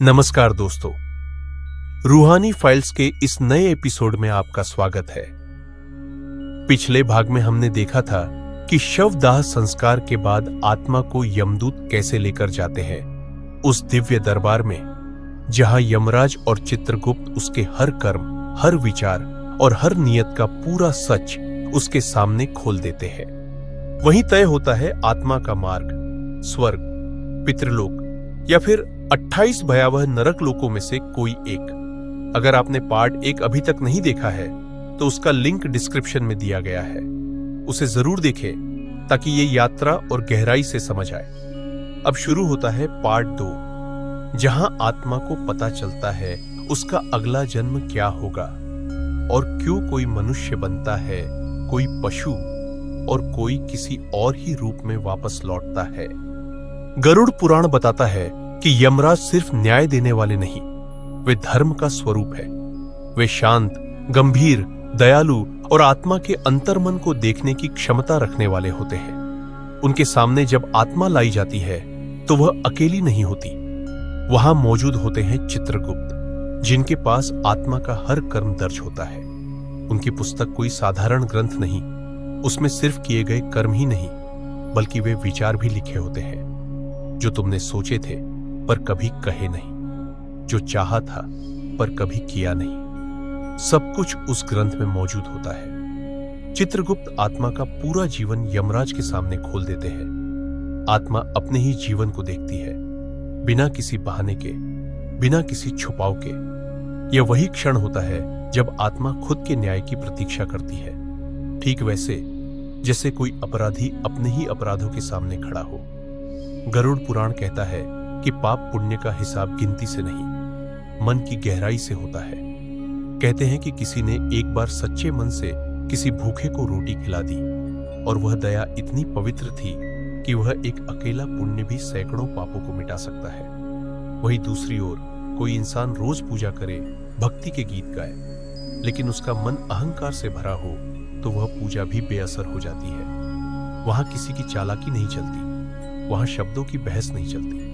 नमस्कार दोस्तों, रूहानी फाइल्स के इस नए एपिसोड में आपका स्वागत है। पिछले भाग में हमने देखा था कि शवदाह संस्कार के बाद आत्मा को यमदूत कैसे लेकर जाते हैं उस दिव्य दरबार में, जहां यमराज और चित्रगुप्त उसके हर कर्म, हर विचार और हर नियत का पूरा सच उसके सामने खोल देते हैं। वहीं तय होता है आत्मा का मार्ग, स्वर्ग, पितृलोक या फिर 28 भयावह नरक लोकों में से कोई एक। अगर आपने पार्ट 1 अभी तक नहीं देखा है तो उसका लिंक डिस्क्रिप्शन में दिया गया है, उसे जरूर देखें ताकि ये यात्रा और गहराई से समझ आए। अब शुरू होता है पार्ट 2, जहां आत्मा को पता चलता है उसका अगला जन्म क्या होगा और क्यों कोई मनुष्य बनता है, कोई पशु और कोई किसी और ही रूप में वापस लौटता है। गरुड़ पुराण बताता है कि यमराज सिर्फ न्याय देने वाले नहीं, वे धर्म का स्वरूप है। वे शांत, गंभीर, दयालु और आत्मा के अंतर्मन को देखने की क्षमता रखने वाले होते हैं। उनके सामने जब आत्मा लाई जाती है तो वह अकेली नहीं होती। वहां मौजूद होते हैं चित्रगुप्त, जिनके पास आत्मा का हर कर्म दर्ज होता है। उनकी पुस्तक कोई साधारण ग्रंथ नहीं, उसमें सिर्फ किए गए कर्म ही नहीं बल्कि वे विचार भी लिखे होते हैं, जो तुमने सोचे थे पर कभी कहे नहीं, जो चाहा था पर कभी किया नहीं। सब कुछ उस ग्रंथ में मौजूद होता है। चित्रगुप्त आत्मा का पूरा जीवन यमराज के सामने खोल देते हैं। आत्मा अपने ही जीवन को देखती है, बिना किसी बहाने के, बिना किसी छुपाव के। यह वही क्षण होता है जब आत्मा खुद के न्याय की प्रतीक्षा करती है, ठीक वैसे जैसे कोई अपराधी अपने ही अपराधों के सामने खड़ा हो। गरुड़ पुराण कहता है कि पाप पुण्य का हिसाब गिनती से नहीं, मन की गहराई से होता है। कहते हैं कि किसी ने एक बार सच्चे मन से किसी भूखे को रोटी खिला दी और वह दया इतनी पवित्र थी कि वह एक अकेला पुण्य भी सैकड़ों पापों को मिटा सकता है। वहीं दूसरी ओर कोई इंसान रोज पूजा करे, भक्ति के गीत गाए, लेकिन उसका मन अहंकार से भरा हो तो वह पूजा भी बेअसर हो जाती है। वहां किसी की चालाकी नहीं चलती, वहां शब्दों की बहस नहीं चलती,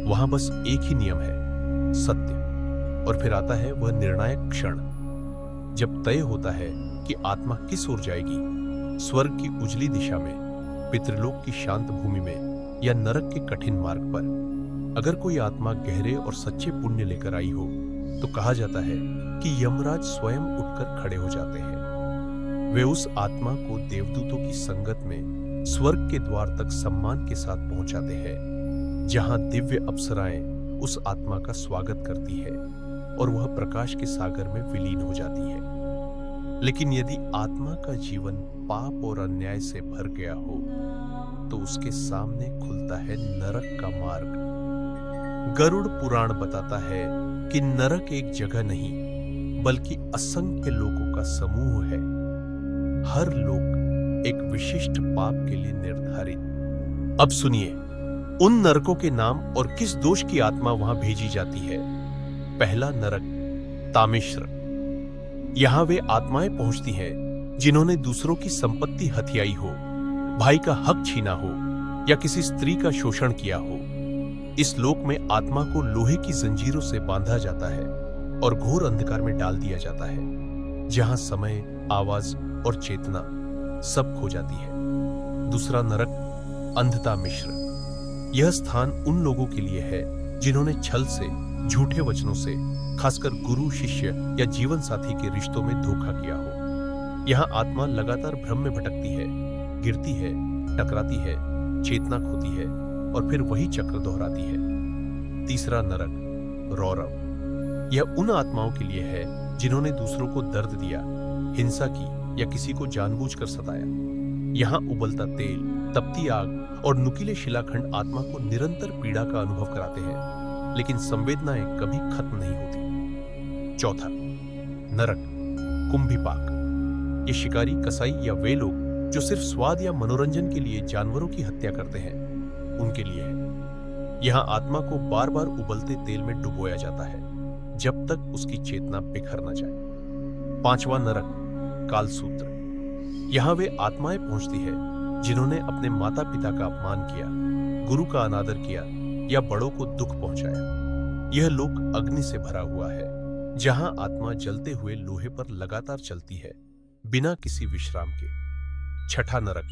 वहां बस एक ही नियम है, सत्य। और फिर आता है वह निर्णायक क्षण, जब तय होता है कि आत्मा किस ओर जाएगी, स्वर्ग की उजली दिशा में, पितृलोक की शांत भूमि में या नरक के कठिन मार्ग पर। अगर कोई आत्मा गहरे और सच्चे पुण्य लेकर आई हो तो कहा जाता है कि यमराज स्वयं उठकर खड़े हो जाते हैं। वे उस आत्मा को देवदूतों की संगत में स्वर्ग के द्वार तक सम्मान के साथ पहुंचाते हैं, जहां दिव्य अप्सराएं उस आत्मा का स्वागत करती है और वह प्रकाश के सागर में विलीन हो जाती है। लेकिन यदि आत्मा का जीवन पाप और अन्याय से भर गया हो तो उसके सामने खुलता है नरक का मार्ग। गरुड़ पुराण बताता है कि नरक एक जगह नहीं बल्कि असंख्य लोगों का समूह है। हर लोक एक विशिष्ट पाप के लिए निर्धारित। अब सुनिए उन नरकों के नाम और किस दोष की आत्मा वहां भेजी जाती है। पहला नरक, तामिश्र। यहां वे आत्माएं पहुंचती हैं जिन्होंने दूसरों की संपत्ति हथियाई हो, भाई का हक छीना हो या किसी स्त्री का शोषण किया हो। इस लोक में आत्मा को लोहे की जंजीरों से बांधा जाता है और घोर अंधकार में डाल दिया जाता है, जहां समय, आवाज और चेतना सब खो जाती है। दूसरा नरक, अंधता मिश्र। यह स्थान उन लोगों के लिए है जिन्होंने छल से, झूठे वचनों से, खासकर गुरु शिष्य या जीवन साथी के रिश्तों में धोखा किया हो। यहां आत्मा लगातार भ्रम में भटकती है, गिरती है, टकराती है, चेतना खोती है और फिर वही चक्र दोहराती है। तीसरा नरक, रौरव। यह उन आत्माओं के लिए है जिन्होंने दूसरों को दर्द दिया, हिंसा की या किसी को जानबूझकर सताया। यहां उबलता तेल, तपती आग और नुकीले शिलाखंड आत्मा को निरंतर पीड़ा का अनुभव कराते हैं, लेकिन संवेदनाएं कभी खत्म नहीं होती। चौथा नरक, कुंभीपाक। ये शिकारी, कसाई या वे लोग जो सिर्फ स्वाद या मनोरंजन के लिए जानवरों की हत्या करते हैं, उनके लिए है। यहां आत्मा को बार बार उबलते तेल में डुबोया जाता है जब तक उसकी चेतना बिखर न जाए। पांचवा नरक, कालसूत्र। यहां वे आत्माएं पहुंचती है जिन्होंने अपने माता पिता का अपमान किया, गुरु का अनादर किया या बड़ों को दुख पहुंचाया। यह लोक अग्नि से भरा हुआ है, जहां आत्मा जलते हुए लोहे पर लगातार चलती है, बिना किसी विश्राम के। छठा नरक,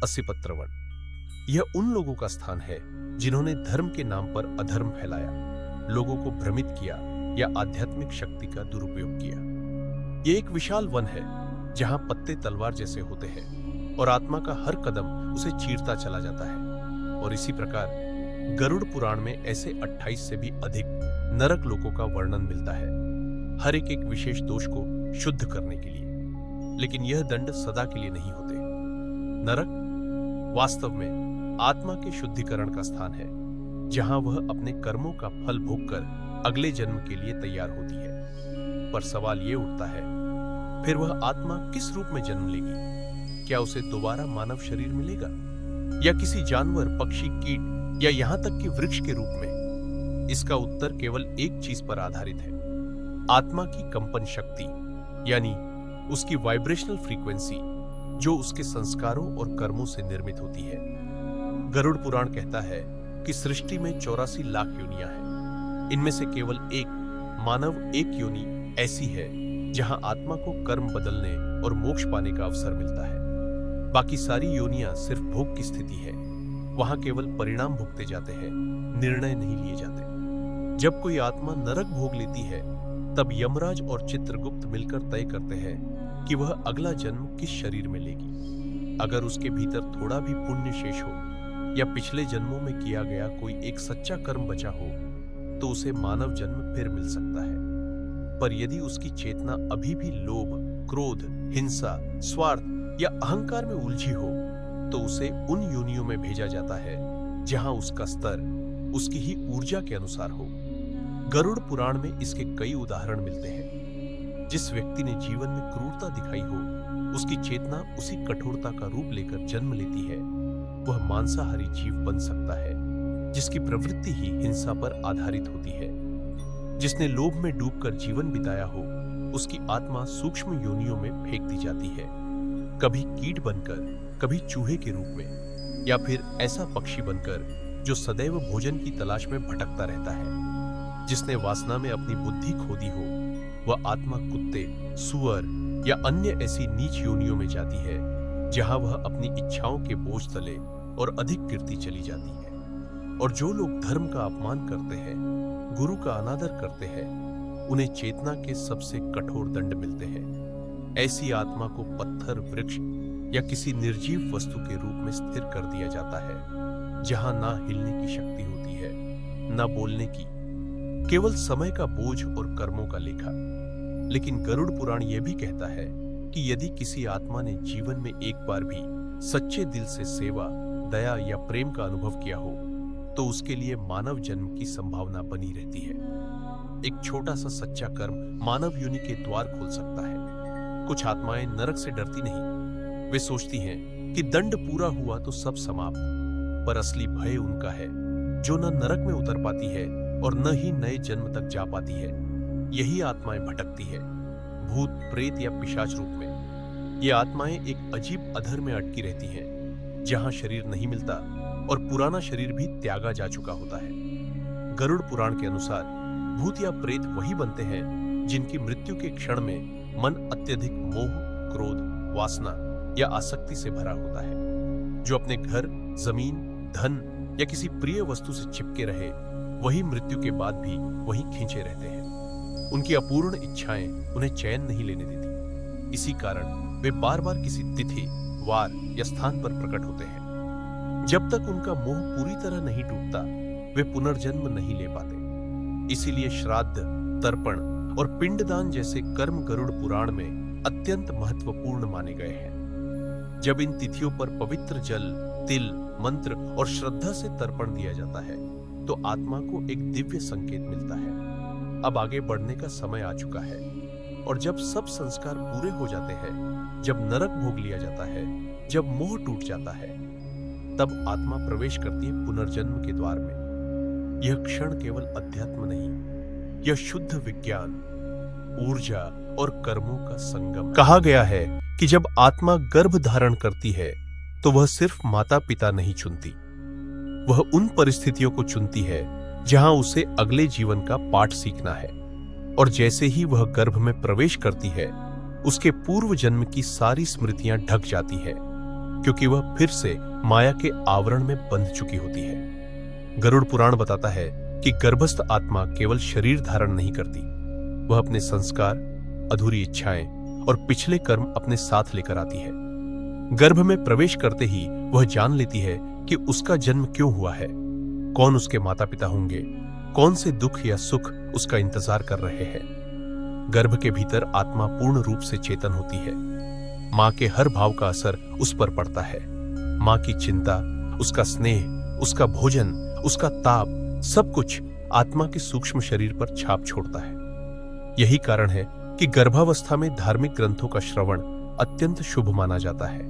असिपत्रवन। यह उन लोगों का स्थान है जिन्होंने धर्म के नाम पर अधर्म फैलाया, लोगों को भ्रमित किया या आध्यात्मिक शक्ति का दुरुपयोग किया। यह एक विशाल वन है जहां पत्ते तलवार जैसे होते हैं और आत्मा का हर कदम उसे चीरता चला जाता है। और इसी प्रकार गरुड़ पुराण में ऐसे 28 से भी अधिक नरक लोकों का वर्णन मिलता है, हर एक विशेष दोष को शुद्ध करने के लिए। लेकिन यह दंड सदा के लिए नहीं होते। नरक वास्तव में आत्मा के शुद्धिकरण का स्थान है, जहां वह अपने कर्मों का फल भोगकर अगले जन्म के लिए तैयार होती है। पर सवाल यह उठता है, फिर वह आत्मा किस रूप में जन्म लेगी? क्या उसे दोबारा मानव शरीर मिलेगा, या किसी जानवर, पक्षी, कीट या यहां तक कि वृक्ष के रूप में? इसका उत्तर केवल एक चीज पर आधारित है, आत्मा की कंपन शक्ति, यानी उसकी वाइब्रेशनल फ्रीक्वेंसी, जो उसके संस्कारों और कर्मों से निर्मित होती है। गरुड़ पुराण कहता है कि सृष्टि में 84 लाख योनियां हैं। इनमें से केवल एक, मानव एक योनि ऐसी है जहां आत्मा को कर्म बदलने और मोक्ष पाने का अवसर मिलता है। बाकी सारी योनियां सिर्फ भोग की स्थिति है, वहां केवल परिणाम भुगते जाते हैं, निर्णय नहीं लिए जाते। जब कोई आत्मा नरक भोग लेती है, तब यमराज और चित्रगुप्त मिलकर तय करते हैं कि वह अगला जन्म किस शरीर में लेगी। अगर उसके भीतर थोड़ा भी पुण्य शेष हो या पिछले जन्मों में किया गया कोई एक सच्चा कर्म बचा हो, तो उसे मानव जन्म फिर मिल सकता है। पर यदि उसकी चेतना अभी भी लोभ, क्रोध, हिंसा, स्वार्थ या अहंकार में उलझी हो, तो उसे उन योनियों में भेजा जाता है जहां उसका स्तर उसकी ही ऊर्जा के अनुसार हो। गरुड़ पुराण में इसके कई उदाहरण मिलते हैं। जिस व्यक्ति ने जीवन में क्रूरता दिखाई हो, उसकी चेतना उसी कठोरता का रूप लेकर जन्म लेती है। वह मांसाहारी जीव बन सकता है, जिसकी प्रवृत्ति ही हिंसा पर आधारित होती है। जिसने लोभ में डूबकर जीवन बिताया हो, उसकी आत्मा सूक्ष्म योनियों में फेंक दी जाती है, कभी कीट बनकर, कभी चूहे के रूप में, या फिर ऐसा पक्षी बनकर जो सदैव भोजन की तलाश में भटकता रहता है। जिसने वासना में अपनी बुद्धि खो दी हो, वह आत्मा कुत्ते, सुअर या अन्य ऐसी नीच योनियों में जाती है, जहां वह अपनी इच्छाओं के बोझ तले और अधिक गिरती चली जाती है। और जो लोग धर्म का अपमान करते हैं, गुरु का अनादर करते हैं, उन्हें चेतना के सबसे कठोर दंड मिलते हैं। ऐसी आत्मा को पत्थर, वृक्ष या किसी निर्जीव वस्तु के रूप में स्थिर कर दिया जाता है, जहां ना हिलने की शक्ति होती है, ना बोलने की, केवल समय का बोझ और कर्मों का लेखा। लेकिन गरुड़ पुराण यह भी कहता है कि यदि किसी आत्मा ने जीवन में एक बार भी सच्चे दिल से सेवा, दया या प्रेम का अनुभव किया हो, तो उसके लिए मानव जन्म की संभावना बनी रहती है। एक छोटा सा सच्चा कर्म मानव योनि के द्वार खोल सकता है। कुछ आत्माएं नरक से डरती नहीं, वे सोचती हैं कि दंड पूरा हुआ तो सब समाप्त। पर असली भय उनका है जो न नरक में उतर पाती है और न ही नए जन्म तक जा पाती है। यही आत्माएं भटकती है, भूत, प्रेत या पिशाच रूप में। ये आत्माएं एक अजीब अधर में अटकी रहती हैं, जहां शरीर नहीं मिलता और पुराना शरीर भी त्यागा जा चुका होता है। गरुड़ पुराण के अनुसार भूत या प्रेत वही बनते हैं जिनकी मृत्यु के क्षण में मन अत्यधिक मोह, क्रोध, वासना या आसक्ति से भरा होता है। जो अपने घर, जमीन, धन या किसी प्रिय वस्तु से चिपके रहे, वही मृत्यु के बाद भी वहीं खींचे रहते हैं। उनकी अपूर्ण इच्छाएं उन्हें चैन नहीं लेने देती। इसी कारण वे बार बार किसी तिथि, वार या स्थान पर प्रकट होते हैं। जब तक उनका मोह पूरी तरह नहीं टूटता, वे पुनर्जन्म नहीं ले पाते। इसीलिए श्राद्ध, तर्पण और पिंडदान जैसे कर्म गरुड़ पुराण में अत्यंत महत्वपूर्ण माने गए हैं। जब इन तिथियों पर पवित्र जल, तिल, मंत्र और श्रद्धा से तर्पण दिया जाता है, तो आत्मा को एक दिव्य संकेत मिलता है। अब आगे बढ़ने का समय आ चुका है। और जब सब संस्कार पूरे हो जाते हैं, जब नरक भोग लिया जाता है, जब मोह टूट जाता है, तब आत्मा प्रवेश करती है पुनर्जन्म के द्वार में। यह क्षण केवल अध्यात्म नहीं, यह शुद्ध विज्ञान, ऊर्जा और कर्मों का संगम। कहा गया है कि जब आत्मा गर्भ धारण करती है, तो वह सिर्फ माता पिता नहीं चुनती, वह उन परिस्थितियों को चुनती है जहां उसे अगले जीवन का पाठ सीखना है। और जैसे ही वह गर्भ में प्रवेश करती है, उसके पूर्व जन्म की सारी स्मृतियां ढक जाती है, क्योंकि वह फिर से माया के आवरण में बंध चुकी होती है। गरुड़ पुराण बताता है कि गर्भस्थ आत्मा केवल शरीर धारण नहीं करती, वह अपने संस्कार, अधूरी इच्छाएं और पिछले कर्म अपने साथ लेकर आती है। गर्भ में प्रवेश करते ही वह जान लेती है कि उसका जन्म क्यों हुआ है, कौन उसके माता पिता होंगे, कौन से दुख या सुख उसका इंतजार कर रहे हैं। गर्भ के भीतर आत्मा पूर्ण रूप से चेतन होती है। मां के हर भाव का असर उस पर पड़ता है। मां की चिंता, उसका स्नेह, उसका भोजन, उसका ताप, सब कुछ आत्मा के सूक्ष्म शरीर पर छाप छोड़ता है। यही कारण है कि गर्भावस्था में धार्मिक ग्रंथों का श्रवण अत्यंत शुभ माना जाता है।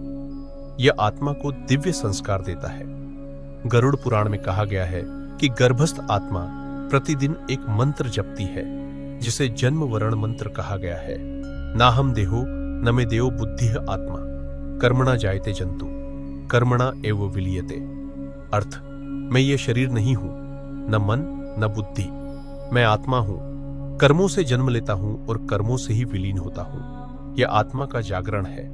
यह आत्मा को दिव्य संस्कार देता है। गरुड़ पुराण में कहा गया है कि गर्भस्थ आत्मा प्रतिदिन एक मंत्र जपती है, जिसे जन्म वरण मंत्र कहा गया है। नाहम देहो न मे देयो बुद्धिः आत्मा कर्मणा जायते जंतु कर्मणा एव विलीयते। अर्थ, मैं ये शरीर नहीं हूं, न मन न बुद्धि, मैं आत्मा हूं, कर्मों से जन्म लेता हूं और कर्मों से ही विलीन होता हूं। यह आत्मा का जागरण है।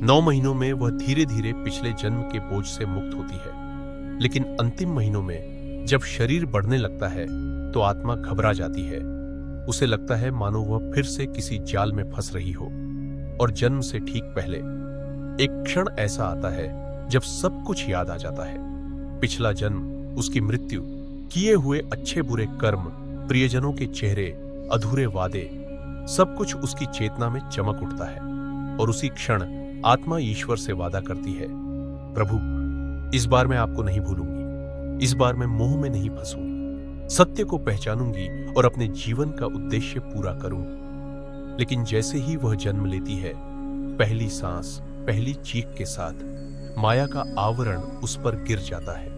9 महीनों में वह धीरे धीरे पिछले जन्म के बोझ से मुक्त होती है, लेकिन अंतिम महीनों में जब शरीर बढ़ने लगता है तो आत्मा घबरा जाती है। उसे लगता है मानो वह फिर से किसी जाल में फंस रही हो। और जन्म से ठीक पहले एक क्षण ऐसा आता है जब सब कुछ याद आ जाता है। पिछला जन्म, उसकी मृत्यु, किए हुए अच्छे बुरे कर्म, प्रियजनों के चेहरे, अधूरे वादे, सब कुछ उसकी चेतना में चमक उठता है। और उसी क्षण आत्मा ईश्वर से वादा करती है, प्रभु, इस बार मैं आपको नहीं भूलूंगी, इस बार मैं मोह में नहीं फंसूंगी, सत्य को पहचानूंगी और अपने जीवन का उद्देश्य पूरा करूंगी। लेकिन जैसे ही वह जन्म लेती है, पहली सांस, पहली चीख के साथ माया का आवरण उस पर गिर जाता है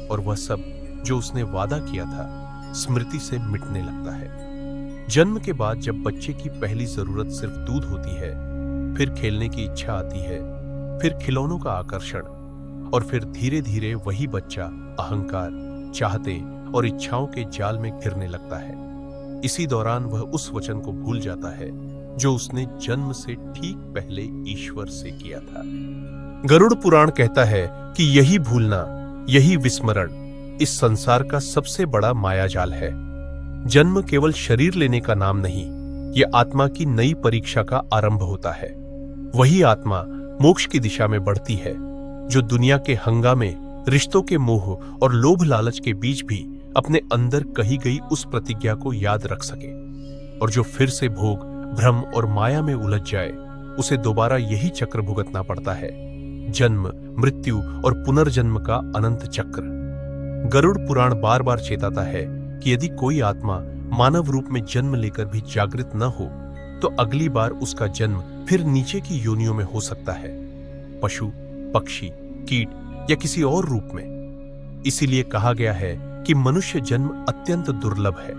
और वह सब जो उसने वादा किया था स्मृति से मिटने लगता है। जन्म के बाद जब बच्चे की पहली जरूरत सिर्फ दूध होती है, फिर खेलने की इच्छा आती है, फिर खिलौनों का आकर्षण, और फिर धीरे धीरे वही बच्चा अहंकार, चाहते और इच्छाओं के जाल में घिरने लगता है। इसी दौरान वह उस वचन को भूल जाता है जो उसने जन्म से ठीक पहले ईश्वर से किया था। गरुड़ पुराण कहता है कि यही भूलना, यही विस्मरण इस संसार का सबसे बड़ा मायाजाल है। जन्म केवल शरीर लेने का नाम नहीं, यह आत्मा की नई परीक्षा का आरंभ होता है। वही आत्मा मोक्ष की दिशा में बढ़ती है, जो दुनिया के हंगामे, रिश्तों के मोह और लोभ लालच के बीच भी अपने अंदर कही गई उस प्रतिज्ञा को याद रख सके, और जो फिर से भोग, भ्रम और माया में उलझ जाए, उसे दोबारा यही चक्र भुगतना पड़ता है, जन्म, मृत्यु और पुनर्जन्म का अनंत चक्र। गरुड़ पुराण बार बार चेताता है कि यदि कोई आत्मा मानव रूप में जन्म लेकर भी जागृत न हो, तो अगली बार उसका जन्म फिर नीचे की योनियों में हो सकता है, पशु, पक्षी, कीट या किसी और रूप में। इसीलिए कहा गया है कि मनुष्य जन्म अत्यंत दुर्लभ है।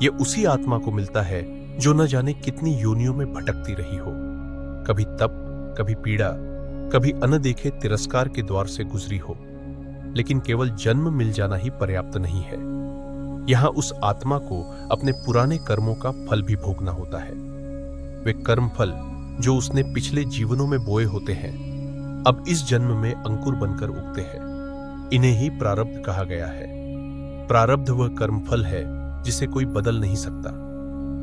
यह उसी आत्मा को मिलता है जो न जाने कितनी योनियों में भटकती रही हो, कभी तप, कभी पीड़ा, कभी अनदेखे तिरस्कार के द्वार से गुजरी हो। लेकिन केवल जन्म मिल जाना ही पर्याप्त नहीं है। यहां उस आत्मा को अपने पुराने कर्मों का फल भी भोगना होता है। वे कर्म फल जो उसने पिछले जीवनों में बोए होते हैं, अब इस जन्म में अंकुर बनकर उगते हैं। इन्हें ही प्रारब्ध कहा गया है। प्रारब्ध वह कर्मफल है जिसे कोई बदल नहीं सकता,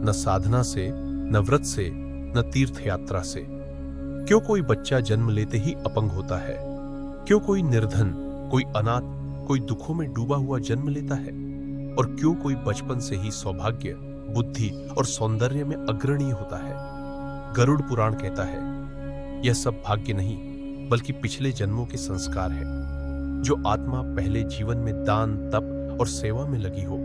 न साधना से, न व्रत से, न तीर्थ यात्रा से। क्यों कोई बच्चा जन्म लेते ही अपंग होता है? क्यों कोई निर्धन, कोई अनाथ, कोई दुखों में डूबा हुआ जन्म लेता है? और क्यों कोई बचपन से ही सौभाग्य, बुद्धि और सौंदर्य में अग्रणी होता है? गरुड़ पुराण कहता है, यह सब भाग्य नहीं बल्कि पिछले जन्मों के संस्कार है। जो आत्मा पहले जीवन में दान, तप और सेवा में लगी हो,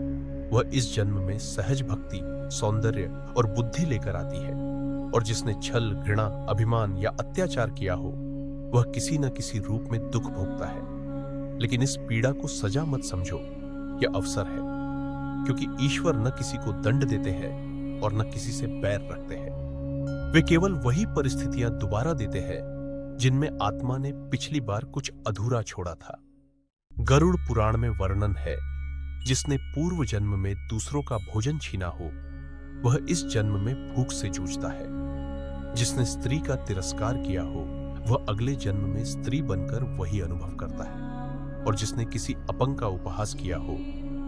वह इस जन्म में सहज भक्ति, सौंदर्य और बुद्धि लेकर आती है। और जिसने छल, घृणा, अभिमान या अत्याचार किया हो, वह किसी न किसी रूप में दुख भोगता है। लेकिन इस पीड़ा को सजा मत समझो, यह अवसर है, क्योंकि ईश्वर न किसी को दंड देते हैं और न किसी से बैर रखते हैं। वे केवल वही परिस्थितियां दोबारा देते हैं जिनमें आत्मा ने पिछली बार कुछ अधूरा छोड़ा था। गरुड़ पुराण में वर्णन है जिसने पूर्व जन्म में दूसरों का भोजन छीना हो, वह इस जन्म में भूख से जूझता है। जिसने स्त्री का तिरस्कार किया हो, वह अगले जन्म में स्त्री बनकर वही अनुभव करता है। और जिसने किसी अपंग का उपहास किया हो,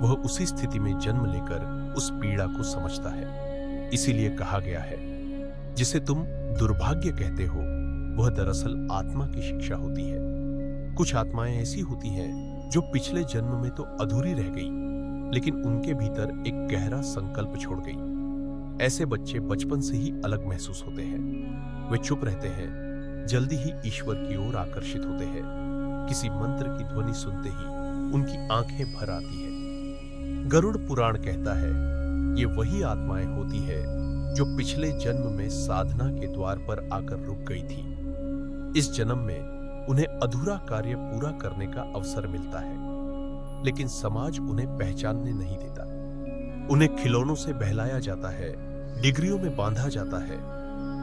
वह उसी स्थिति में जन्म लेकर उस पीड़ा को समझता है। इसीलिए कहा गया है, जिसे तुम दुर्भाग्य कहते हो, वह दरअसल आत्मा की शिक्षा होती है। कुछ आत्माएं ऐसी होती हैं जो पिछले जन्म में तो अधूरी रह गई, लेकिन उनके भीतर एक गहरा संकल्प छोड़ गई। ऐसे बच्चे बचपन से ही अलग महसूस होते हैं। वे चुप रहते हैं, जल्दी ही ईश्वर की ओर आकर्षित होते हैं। किसी मंत्र की ध्वनि सुनते ही उनकी आंखें भर आती है। गरुड़ पुराण कहता है, ये वही आत्माएं होती है जो पिछले जन्म में साधना के द्वार पर आकर रुक गई थी। इस जन्म में उन्हें अधूरा कार्य पूरा करने का अवसर मिलता है, लेकिन समाज उन्हें पहचानने नहीं देता। उन्हें खिलौनों से बहलाया जाता है, डिग्रियों में बांधा जाता है,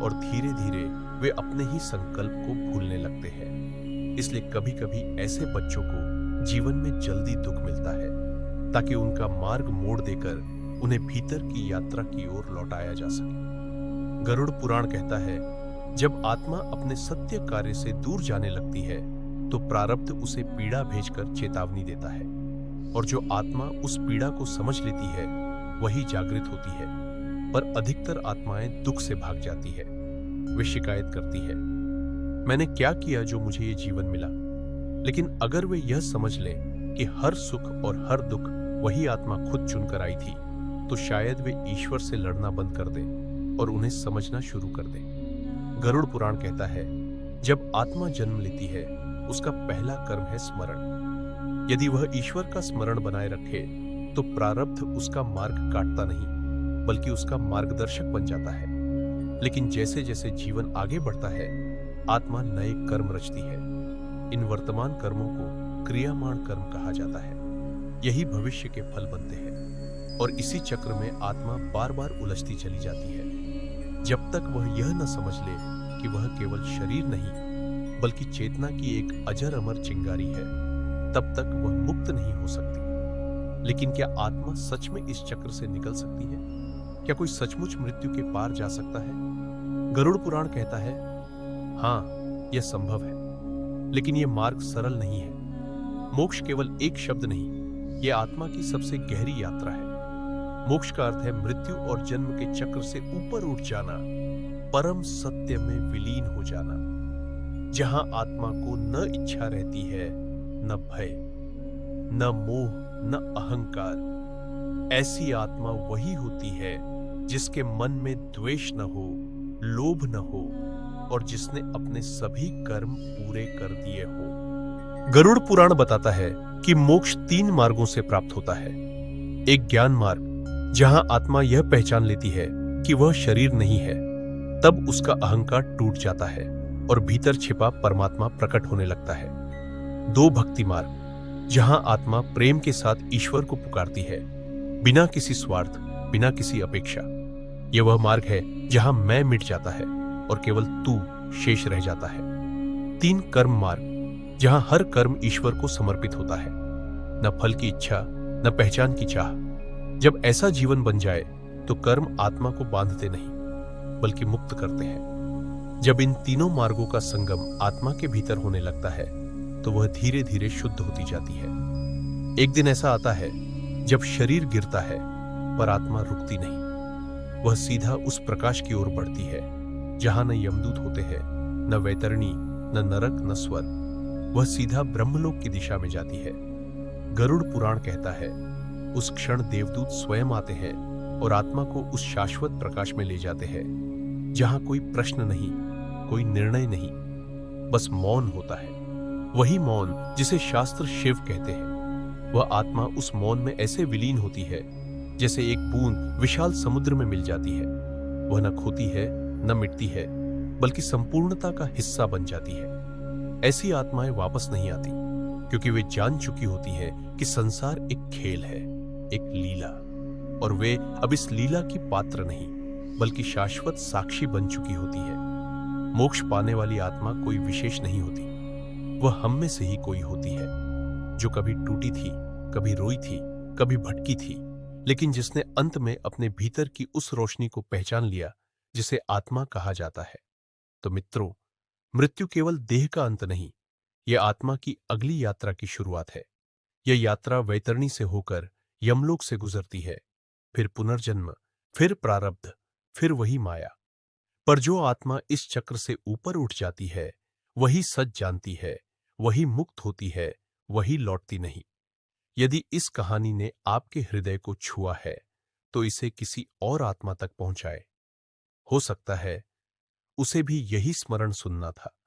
और धीरे धीरे वे अपने ही संकल्प को भूलने लगते हैं। इसलिए कभी कभी ऐसे बच्चों को जीवन में जल्दी दुख मिलता है, ताकि उनका मार्ग मोड़ देकर उन्हें भीतर की यात्रा की ओर लौटाया जा सके। गरुड़ पुराण कहता है, जब आत्मा अपने सत्य कार्य से दूर जाने लगती है, तो प्रारब्ध उसे पीड़ा भेजकर चेतावनी देता है, और जो आत्मा उस पीड़ा को समझ लेती है, वही जागृत होती है। पर अधिकतर आत्माएं दुख से भाग जाती है। वे शिकायत करती है, मैंने क्या किया जो मुझे ये जीवन मिला। लेकिन अगर वे यह समझ लें कि हर सुख और हर दुख वही आत्मा खुद चुनकर आई थी, तो शायद वे ईश्वर से लड़ना बंद कर दें और उन्हें समझना शुरू कर दें। गरुड़ पुराण कहता है, जब आत्मा जन्म लेती है, उसका पहला कर्म है स्मरण। यदि वह ईश्वर का स्मरण बनाए रखे, तो प्रारब्ध उसका मार्ग काटता नहीं, बल्कि उसका मार्गदर्शक बन जाता है। लेकिन जैसे जैसे जीवन आगे बढ़ता है, आत्मा नए कर्म रचती है। इन वर्तमान कर्मों को क्रियामाण कर्म कहा जाता है। यही भविष्य के फल बनते हैं, और इसी चक्र में आत्मा बार बार उलझती चली जाती है, जब तक वह यह न समझ ले कि वह केवल शरीर नहीं, बल्कि चेतना की एक अजर अमर चिंगारी है। तब तक वह मुक्त नहीं हो सकती। लेकिन क्या आत्मा सच में इस चक्र से निकल सकती है? क्या कोई सचमुच मृत्यु के पार जा सकता है? गरुड़ पुराण कहता है, हाँ, यह संभव है, लेकिन यह मार्ग सरल नहीं है। मोक्ष केवल एक शब्द नहीं, यह आत्मा की सबसे गहरी यात्रा है। मोक्ष का अर्थ है मृत्यु और जन्म के चक्र से ऊपर उठ जाना, परम सत्य में विलीन हो जाना, जहां आत्मा को न इच्छा रहती है, न भय, न मोह, न अहंकार। ऐसी आत्मा वही होती है जिसके मन में द्वेष न हो, लोभ न हो, और जिसने अपने सभी कर्म पूरे कर दिए हो। गरुड़ पुराण बताता है कि मोक्ष 3 मार्गों से प्राप्त होता है। एक ज्ञान मार्ग, जहां आत्मा यह पहचान लेती है कि वह शरीर नहीं है, तब उसका अहंकार टूट जाता है और भीतर छिपा परमात्मा प्रकट होने लगता है। 2 भक्ति मार्ग, जहां आत्मा प्रेम के साथ ईश्वर को पुकारती है, बिना किसी स्वार्थ, बिना किसी अपेक्षा। यह वह मार्ग है जहां मैं मिट जाता है और केवल तू शेष रह जाता है। 3 कर्म मार्ग, जहां हर कर्म ईश्वर को समर्पित होता है, न फल की इच्छा, न पहचान की चाह। जब ऐसा जीवन बन जाए, तो कर्म आत्मा को बांधते नहीं, बल्कि मुक्त करते हैं। जब इन तीनों मार्गों का संगम आत्मा के भीतर होने लगता है, तो वह धीरे धीरे शुद्ध होती जाती है। एक दिन ऐसा आता है जब शरीर गिरता है, पर आत्मा रुकती नहीं। वह सीधा उस प्रकाश की ओर बढ़ती है जहां न यमदूत होते हैं, न वैतरणी, न नरक, न स्वर। वह सीधा ब्रह्मलोक की दिशा में जाती है। गरुड़ पुराण कहता है, उस क्षण देवदूत स्वयं आते हैं और आत्मा को उस शाश्वत प्रकाश में ले जाते हैं, जहां कोई प्रश्न नहीं, कोई निर्णय नहीं, बस मौन होता है। वही मौन जिसे शास्त्र शिव कहते हैं। वह आत्मा उस मौन में ऐसे विलीन होती है जैसे एक बूंद विशाल समुद्र में मिल जाती है। वह न खोती है, न मिटती है, बल्कि संपूर्णता का हिस्सा बन जाती है। ऐसी आत्माएं वापस नहीं आती, क्योंकि वे जान चुकी होती हैं कि संसार एक खेल है, एक लीला, और वे अब इस लीला की पात्र नहीं, बल्कि शाश्वत साक्षी बन चुकी होती है। मोक्ष पाने वाली आत्मा कोई विशेष नहीं होती। वह हम में से ही कोई होती है, जो कभी टूटी थी, कभी रोई थी, कभी भटकी थी, लेकिन जिसने अंत में अपने भीतर की उस रोशनी को पहचान लिया जिसे आत्मा कहा जाता है। तो मित्रों, मृत्यु केवल देह का अंत नहीं, यह आत्मा की अगली यात्रा की शुरुआत है। यह यात्रा वैतरणी से होकर यमलोक से गुजरती है, फिर पुनर्जन्म, फिर प्रारब्ध, फिर वही माया। पर जो आत्मा इस चक्र से ऊपर उठ जाती है, वही सच जानती है, वही मुक्त होती है, वही लौटती नहीं। यदि इस कहानी ने आपके हृदय को छुआ है, तो इसे किसी और आत्मा तक पहुंचाए। हो सकता है उसे भी यही स्मरण सुनना था।